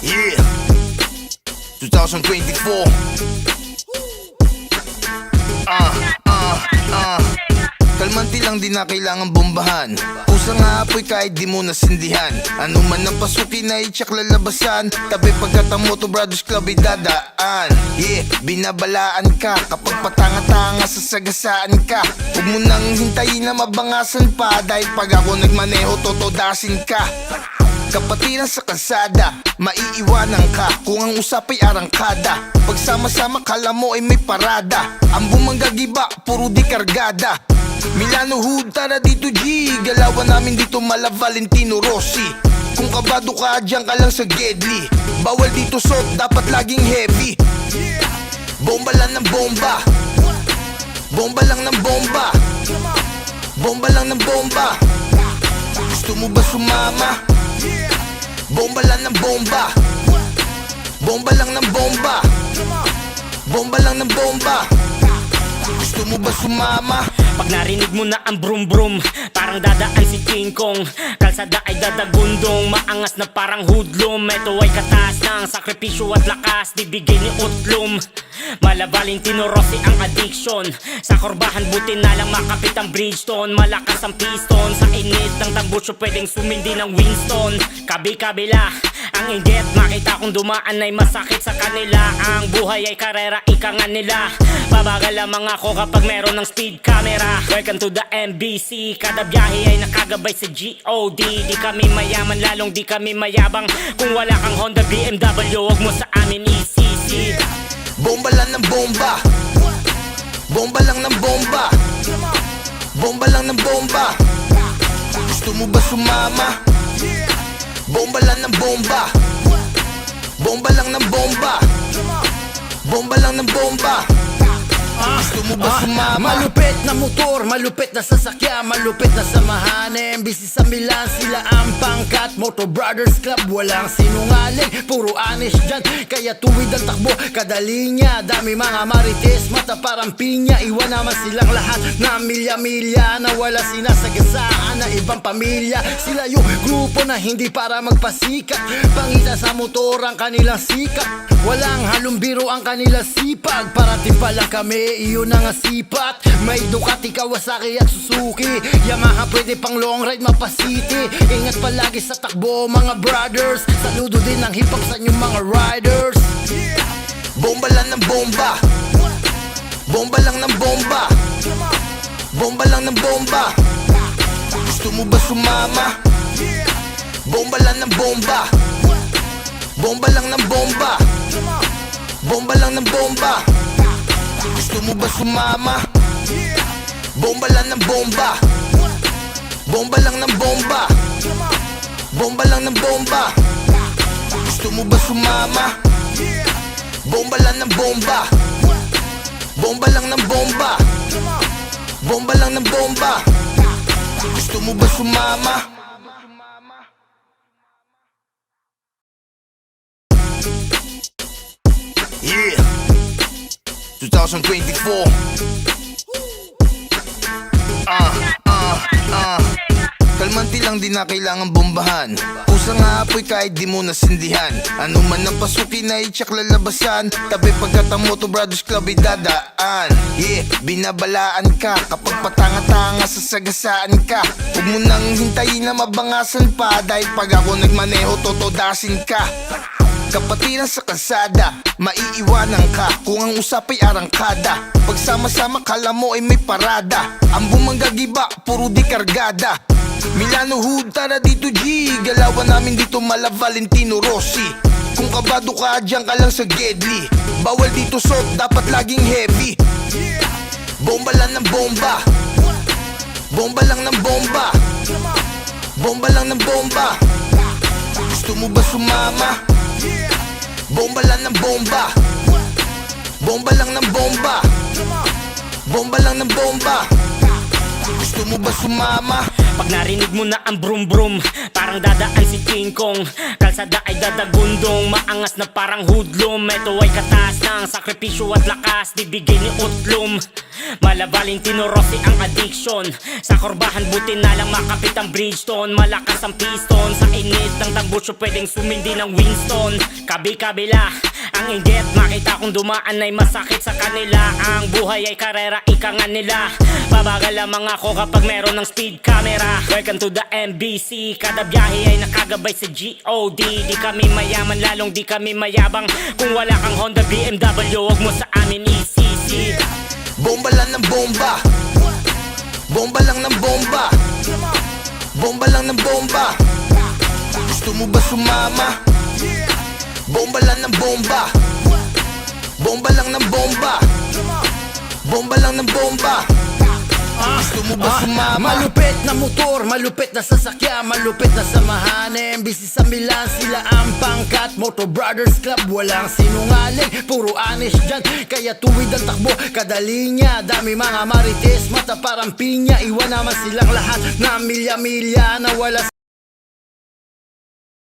Yeah, 2024. Kalmanti lang, di na kailangan bombahan. Pusang apoy kahit di mo nasindihan. Ano man ang pasukin na itsak lalabasan. Tabi pagkat ang Moto Brothers Club ay dadaan. Yeah, binabalaan ka kapag patanga-tanga sasagasaan ka. Huwag mo nang hintayin na mabangasan pa. Dahil pag ako nagmaneho totodasin ka. Kapatiran sa kalsada, maiiwanan ka kung ang usapay arangkada. Pagsama-sama kala mo ay may parada. Ang bumanggagiba, puro di kargada. Milano Hood, tara dito G. Galawan namin dito mala Valentino Rossi. Kung kabado ka, dyan ka lang sa Gedli. Bawal dito soft, dapat laging heavy. Bomba lang ng bomba. Bomba lang ng bomba. Bomba lang ng bomba. Gusto mo ba sumama? Bomba lang ng bomba. Bomba lang ng bomba. Bomba lang ng bomba. Gusto mo ba sumama? Pag narinig mo na ang brum brum, parang dadaan si King Kong. Kalsada ay dadagundong, maangas na parang hoodlum. Ito ay katas ng sakripisyo at lakas, bibigay ni Utlum. Mala Valentino Rossi ang addiction. Sa korbahan buti na lang makapit ang Bridgestone. Malakas ang piston, sa init ng tambutso pwedeng sumindi ng Winston. Kabi-kabila ang inggit, makita kong dumaan ay masakit sa kanila. Ang buhay ay karera, ika nga nila. Babagal lamang ako kapag meron ng speed camera. Welcome to the MBC, kada biyahe ay nakagabay sa GOD. Di kami mayaman, lalong di kami mayabang. Kung wala kang Honda, BMW, wag mo sa amin isisi. Bomba lang ng bomba. Bomba lang ng bomba. Bomba lang ng bomba. Gusto mo ba sumama? Bomba lang ng bomba. Bomba lang ng bomba. Bomba lang ng bomba. Gusto mo ba sumama? Malupit na motor, malupit na sasakyan, malupit na samahan. MBC sa Milan, sila ang pangkat. Moto Brothers Club, walang sinungaling, puro honest dyan. Kaya tuwid ang takbo, kada linya. Dami mga marites, mata parang pinya. Iwan naman silang lahat na milya-milya, na wala sinasagasaan na ibang pamilya. Sila yung grupo na hindi para magpasikat. Pangita sa motor ang kanilang sikat. Walang halong biro ang kanilang sipag. Parating pa lang kami, iyon ang sipat. May Ducati, Kawasaki at Suzuki. Yamaha pwede pang long ride, mapasiti. Ingat palagi sa takbo mga brothers. Saludo din ang hip hop sa inyong mga riders. Bomba lang ng bomba. Bomba lang ng bomba. Bomba lang ng bomba. Gusto mo ba sumama? Bomba lang ng bomba. Bomba lang ng bomba. Bomba lang ng bomba. Gusto mo ba sumama? Bomba lang ng bomba. Bomba lang ng bomba. Bomba lang ng bomba. Gusto mo ba sumama? Bomba lang ng bomba. Bomba lang ng bomba. Bomba lang ng bomba. Gusto mo ba sumama? Yeah, 2024. Kalmanti lang, di na kailangan bombahan. Pusang apoy kahit di mo nasindihan. Ano man ang pasukin na itsak lalabasan. Tabi pagkat ang Moto Brothers Club ay dadaan. Yeah, binabalaan ka kapag patanga-tanga sasagasaan ka. Huwag mo nang hintayin na mabangasan pa. Dahil pag ako nagmaneho totodasin ka. Kapatiran sa kalsada, maiiwanan ka kung ang usapay arangkada. Pagsama-sama kala mo ay may parada. Ang bumanggagiba, puro di kargada. Milano Hood, tara dito G. Galawan namin dito mala Valentino Rossi. Kung kabado ka, dyan ka lang sa Gedli. Bawal dito soft, dapat laging heavy. Bomba lang ng bomba. Bomba lang ng bomba. Bomba lang ng bomba. Gusto mo ba sumama? Bomba lang ng bomba. Bomba lang ng bomba. Bomba lang ng bomba. Gusto mo ba sumama? Pag narinig mo na ang brum brum, parang dadaan si King Kong. Kalsada ay dadagundong, maangas na parang hoodlum. Ito ay katas ng sakripisyo at lakas, bibigay ni Utlum. Mala Valentino Rossi ang addiction. Sa korbahan buti na lang makapit ang Bridgestone. Malakas ang piston, sa init ng tambutso pwedeng sumindi ng Winston. Kabi-kabila ang inggit, makita kong dumaan ay masakit sa kanila. Ang buhay ay karera, ika nga nila. Babagal lamang ako kapag meron ng speed camera. Welcome to the MBC, kada biyahe ay nakagabay sa G.O.D. Di kami mayaman, lalong di kami mayabang. Kung wala kang Honda, BMW, wag mo sa amin isisi. Bomba lang ng bomba. Bomba lang ng bomba. Bomba lang ng bomba. Gusto mo ba sumama? Bomba lang ng bomba. Bomba lang ng bomba. Bomba lang ng bomba. Gusto mo ba sumama? Malupit na motor, malupit na sasakyan, malupit na samahan. MBC sa Milan, sila ang pangkat. Moto Brothers Club, walang sinungaling, puro honest dyan. Kaya tuwid ang takbo, kada linya. Dami mga marites, mata parang pinya. Iwan naman silang lahat na milya-milya na wala